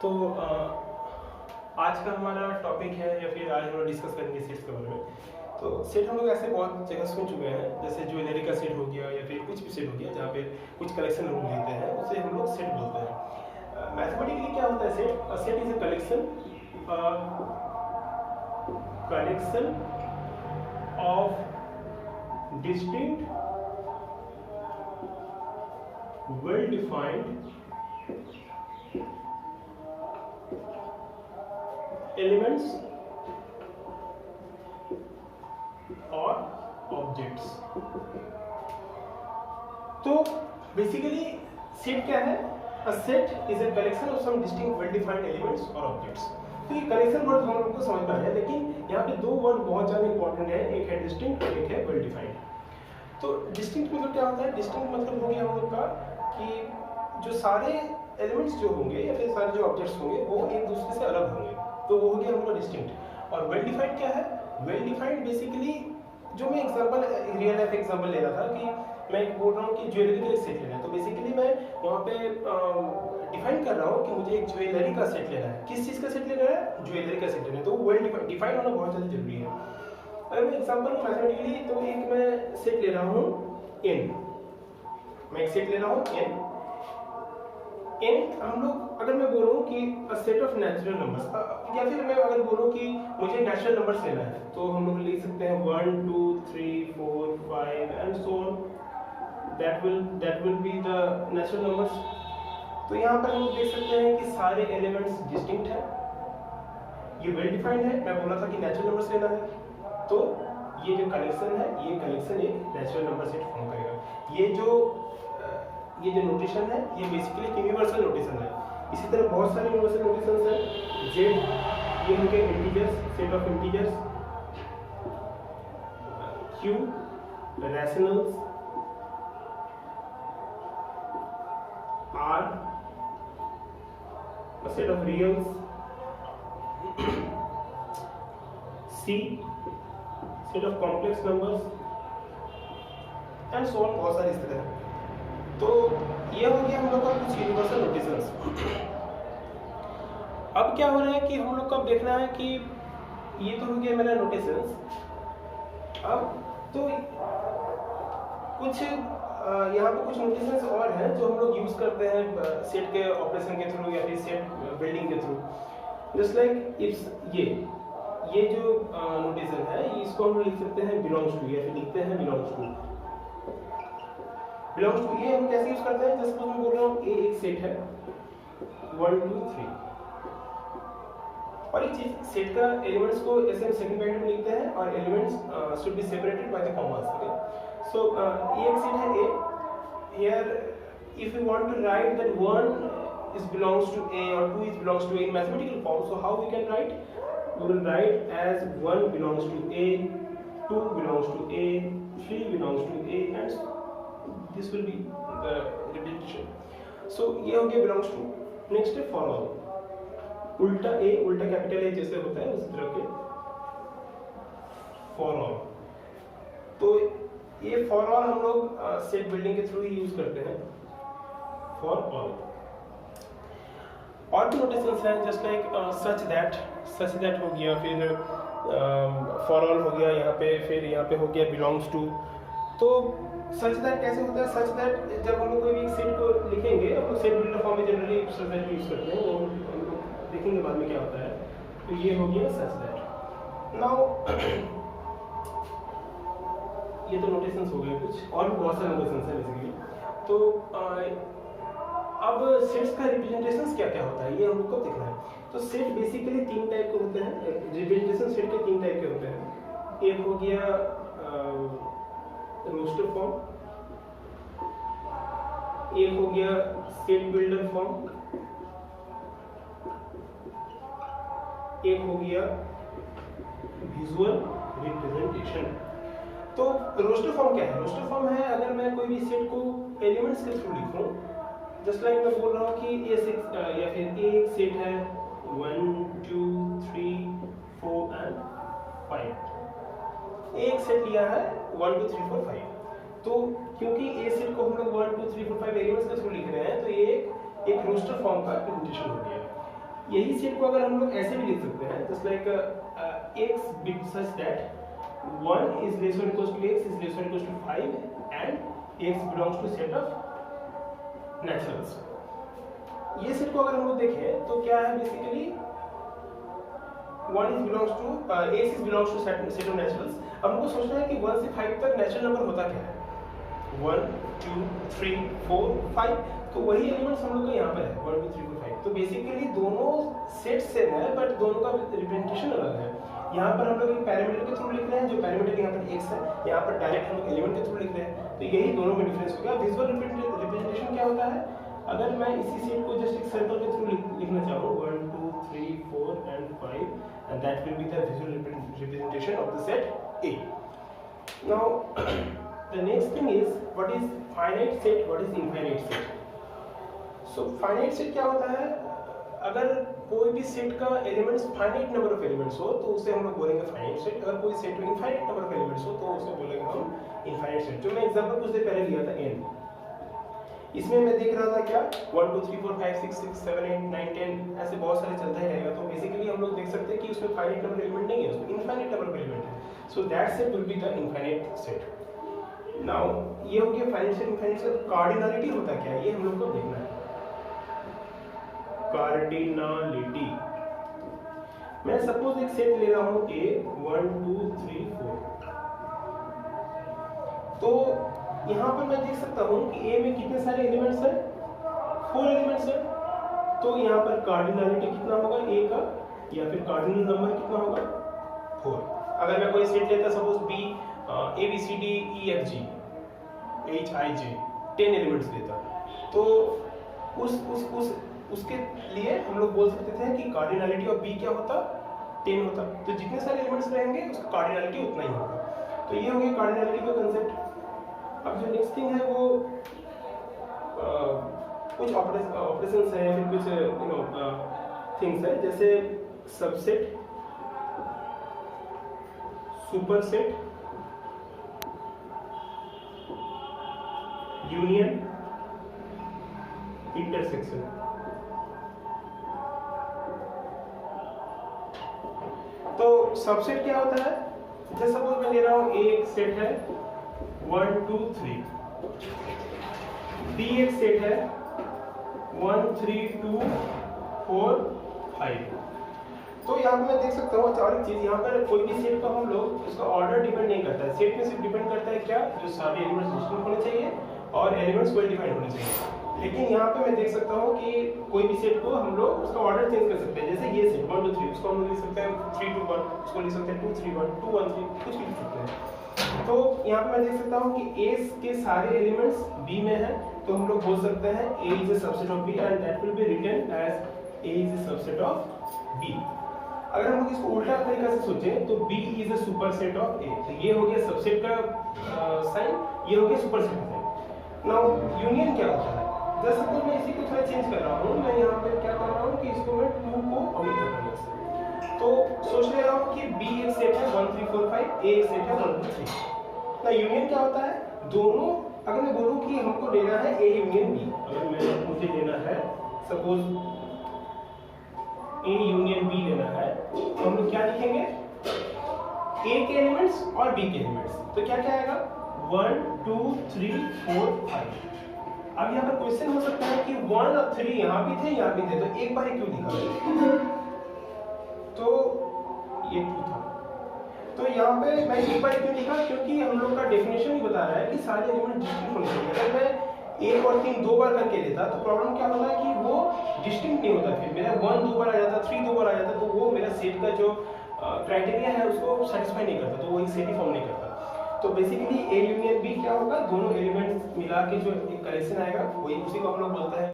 तो आज का हमारा टॉपिक है या फिर आज हम लोग डिस्कस करेंगे सेट्स के बारे में। तो सेट हम लोग ऐसे बहुत जगह सुन चुके हैं, जैसे ज्वेलरी का सेट हो गया या फिर कुछ भी सेट हो गया जहाँ पे कुछ कलेक्शन हम लोग लेते हैं, उसे हम लोग सेट बोलते हैं। मैथमेटिकली क्या होता है set? A set is a collection of distinct well defined elements or objects। तो बेसिकली सेट क्या है? A set is a collection of some distinct well defined elements और ऑब्जेक्ट्स। तो ये कलेक्शन वर्ड हम लोग को समझ में आया, लेकिन यहाँ पे दो वर्ड बहुत ज़्यादा इंपॉर्टेंट है, एक है डिस्टिंक्ट और एक है वेल डिफाइंड। तो डिस्टिंक्ट मतलब क्या होता है? डिस्टिंक्ट मतलब हो गया हम लोग का कि जो सारे एलिमेंट्स जो होंगे या फिर सारे जो ऑब्जेक्ट्स होंगे वो एक दूसरे से अलग होंगे, तो वो हो गया हमारा डिस्टिंक्ट। और वेल डिफाइंड क्या है? वेल डिफाइंड बेसिकली जो मैं एग्जांपल रियल लाइफ एग्जांपल ले रहा था कि मैं बोल रहा हूँ कि ज्वेलरी का एक सेट लेना है, तो बेसिकली मैं वहाँ पे डिफाइन कर रहा हूँ कि मुझे एक ज्वेलरी का सेट लेना है। किस चीज़ का सेट लेना है? ज्वेलरी का सेट लेना है। तो वेल डिफाइंड होना बहुत ज़्यादा जरूरी है। अगर मैं एग्जांपल मैथमेटिकली तो एक मैं सेट ले रहा हूँ n, मैं एक सेट ले रहा हूँ n। हम लोग अगर मैं बोलूँ कि a set of natural numbers, या फिर मैं अगर बोलूँ कि मुझे नेचुरल नंबर्स लेना है, तो हम लोग लिख सकते हैं 1 2 3 4 5 and so on. That will be the natural numbers. तो यहाँ पर हम लोग देख सकते हैं कि सारे एलिमेंट्स डिस्टिंक्ट है, ये वेल डिफाइंड है। मैं बोला था कि नेचुरल नंबर्स लेना है, तो ये जो कलेक्शन है, ये कलेक्शन एक नेचुरल नंबर सेट फॉर्म करेगा। ये जो नोटेशन है ये बेसिकली यूनिवर्सल नोटेशन है। इसी तरह बहुत सारे यूनिवर्सल नोटेशंस हैं। जेड ये उनके integers, set of integers. Q rationals. R set of reals. C set of complex numbers and so on, बहुत सारे इस तरह। तो ये हो गया हम लोग का कुछ यूनिवर्सल नोटेशंस। अब क्या हो रहा है कि हम लोग को अब देखना है कि ये तो हो गया मेरा नोटेशंस। अब तो कुछ यहाँ पे कुछ नोटेशंस और हैं जो हम लोग यूज करते हैं सेट के ऑपरेशन के थ्रू या फिर सेट बिल्डिंग के थ्रू। जस्ट लाइक इट्स ये जो नोटेशन है इसको हम लिख सकते हैं बिलोंग्स टू, या फिर लिखते हैं बिलोंग्स टू। ये हम कैसे यूज करते हैं? जैसे मैं बोल रहा हूँ ए एक सेट है 1 2 3, और एक चीज सेट का एलिमेंट्स को ऐसे हम सेकंड ब्रैकेट में लिखते हैं और elements should be separated by the commas. Okay, so ये एक सेट है A. Here if you want to write that 1 is belongs to A or 2 is belongs to A in mathematical form, so how we can write? We will write as 1 belongs to A, 2 belongs to A, 3 belongs to A, and this will be the repetition. So ये हो गया belongs to। next है for all। उल्टा A, उल्टा capital A जैसे होता है उस तरह के for all। तो ये for all हम लोग सेट बिल्डिंग के थ्रू ही यूज करते हैं, for all। और भी नोटेशंस हैं जस्ट लाइक सच दैट हो गया, फिर फॉर ऑल हो गया यहाँ पे, फिर यहाँ पे हो गया बिलोंग्स टू। तो सच दैट कैसे होता है? सच दैट जब हम लोग कोई भी सेट को लिखेंगे, हम लोग सेट बिल्डर फॉर्म में जनरली सच दैट यूज करते हैं, वो हम लोग देखेंगे बाद में क्या होता है। तो ये हो गया सच दैट। नाउ ये तो नोटेशंस हो गए, कुछ और भी बहुत सारे नोटेशंस हैं बेसिकली। तो अब सेट्स का रिप्रेजेंटेशन क्या क्या होता है ये हम लोग को देखना है। तो सेट बेसिकली 3 टाइप के होते हैं। रिप्रेजेंटेशन सेट के 3 टाइप के होते हैं। एक हो गया रोस्टर फॉर्म, एक हो गया सेट बिल्डर फॉर्म, एक हो गया विजुअल रिप्रेजेंटेशन। तो रोस्टर फॉर्म क्या है? रोस्टर फॉर्म है अगर मैं कोई भी सेट को एलिमेंट्स के थ्रू लिखूं, जस्ट लाइक मैं बोल रहा हूँ कि ये 6 या फिर एक सेट है 1 2 3 4 एंड 5। एक सेट लिया है 1 2 3 4 5। तो क्योंकि ए सेट को हम लोग 1 2 3 4 5 एलिमेंट्स के थ्रू लिख रहे हैं, तो ये एक रोस्टर फॉर्म का रिप्रेजेंटेशन हो गया। यही सेट को अगर हम लोग ऐसे भी लिख सकते हैं, just like x bit such that 1 is less or equals to x is less or equals to 5 and x belongs to set of naturals। ये सेट को अगर हम लोग देखें तो क्या है basically 1 is belongs to x is belongs to set of naturals। अब हमको सोचना है कि 1 से 5 तक नेचुरल नंबर होता क्या है, 1 2 3 4 5, तो वही एलिमेंट्स हम लोग का यहाँ पर है 1 2 3 4 5। तो बेसिकली दोनों सेट सेम है बट दोनों का रिप्रेजेंटेशन अलग है। यहाँ पर हम लोग एक पैरामीटर के थ्रू लिख रहे हैं, जो पैरामीटर यहाँ पर x है, यहाँ पर डायरेक्ट हम लोग एलिमेंट के थ्रू लिख रहे हैं, तो यही दोनों में डिफरेंस हो गया। विजुअल रिप्रेजेंटेशन क्या होता है, अगर मैं इसी सेट को जस्ट एक सर्कल के थ्रू लिखना चाहूँ 1 2 3 4 and 5 and that will be the visual representation of the set A। Now the next thing is what is finite set, what is infinite set। So finite set क्या होता है, अगर कोई भी सेट का elements finite number of elements हो तो उसे हम लोग बोलेंगे फाइनाइट सेट, अगर कोई सेट में इनफाइनाइट नंबर ऑफ एलिमेंट्स हो तो उसे बोलेंगे हम इनफाइनाइट सेट। जो मैं एग्जांपल कुछ देर पहले लिया था n, इसमें मैं देख रहा था क्या 1 2 3 4 5 6 6 7 8 9 10 ऐसे बहुत सारे चलता ही रहेगा, तो बेसिकली हम लोग देख सकते हैं कि उसमें फाइनाइट नंबर एलिमेंट नहीं है, उसमें इनफाइनाइट नंबर ऑफ एलिमेंट है। So that set will be the infinite set. Now ये हो गया finite set. Infinite set cardinality होता क्या है ये हम लोग को देखना है। कार्डिनलिटी, मैं सपोज एक सेट ले रहा हूं A 1 2 3 4, तो यहाँ पर मैं देख सकता हूँ कि A में कितने सारे एलिमेंट्स हैं, 4 एलिमेंट्स हैं, तो यहाँ पर कार्डिनलिटी कितना होगा A का, या फिर कार्डिनल नंबर कितना होगा 4। अगर मैं कोई सेट लेता suppose B A B C D E F G H I J 10 elements लेता, तो उसके लिए हम लोग बोल सकते थे कि कार्डिनलिटी ऑफ B क्या होता 10 होता, तो जितने सारे एलिमेंट्स रहेंगे उसका कार्डिनलिटी उतना ही होगा। तो ये हो गया कार्डिनलिटी का कंसेप्ट। अब जो नेक्स्ट थिंग है वो कुछ ऑपरेशंस है, फिर कुछ थिंग्स है, जैसे सबसेट, सुपरसेट, यूनियन, इंटरसेक्शन। तो सबसेट क्या होता है, जैसे सपोज मैं ले रहा हूं एक सेट है 1 2 3, B एक सेट है 1 3 2 4 5। तो यहाँ पे मैं देख सकता हूँ और एक चीज, यहाँ पर कोई भी सेट का हम लोग उसका ऑर्डर डिपेंड नहीं करता है, सेट में सिर्फ डिपेंड करता है क्या, जो सारे एलिमेंट्स डिस्टिंक्ट होने चाहिए और एलिमेंट्स वेल डिफाइंड होने चाहिए। लेकिन यहाँ पे मैं देख सकता हूँ कि कोई भी सेट को हम लोग उसका ऑर्डर चेंज कर सकते हैं, जैसे ये सेट 1 2 3, उसको हम लोग लिख सकते हैं 3 2 1, उसको लिख सकते हैं 2 3 1 2 1 3, कुछ भी लिख सकते हैं। तो यहाँ पे मैं देख सकता हूँ कि A के सारे एलिमेंट्स B में हैं, तो हम लोग बोल सकते हैं A is a subset of B and that will be written as A is a subset of B। अगर हम लोग इसको उल्टा तरीका से सोचें तो B is a superset of A, तो ये हो गया सबसेट का साइन, ये हो गया सुपरसेट का साइन। नाउ यूनियन क्या होता है, जैसे सपोज मैं इसी को थोड़ा चेंज कर रहा हूँ, मैं यहाँ पे क्या कर रहा हूँ कि इसको मैं 2 को ओमिट कर रहा हूँ, तो सोच ले रहा हूँ कि B एक सेट है 1 3 4 5, A एक सेट है 1 2 3। ना यूनियन क्या होता है, दोनों, अगर मैं बोलूँ कि हमको लेना है A यूनियन B, अगर मुझे लेना है सपोज A यूनियन B लेना है, तो हम लोग क्या लिखेंगे, A के एलिमेंट्स और B के एलिमेंट्स, तो क्या क्या आएगा 1 2 3 4 5। अब यहाँ पर क्वेश्चन हो सकता है कि 1 और 3 यहाँ भी थे यहाँ भी थे, तो एक बार ही क्यों लिखा, तो ये 2 था, तो यहाँ पे मैं एक बार क्यों लिखा, क्योंकि हम लोग का डेफिनेशन ही बता रहा है कि सारे एलिमेंट डिस्टिंक्ट होने चाहिए। अगर मैं 1 और 3 2 बार करके लेता तो प्रॉब्लम क्या होता है कि वो डिस्टिंक्ट नहीं होता, फिर मेरा 1 2 बार आ जाता, 3 2 बार आ जाता, तो वो मेरा सेट का जो क्राइटेरिया है उसको सेटिस्फाई नहीं करता, तो वो एक सेट ही फॉर्म नहीं करता। तो बेसिकली A यूनियन B क्या होगा, दोनों एलिमेंट्स मिला के जो एक कलेक्शन आएगा वही, उसी को हम लोग बोलते हैं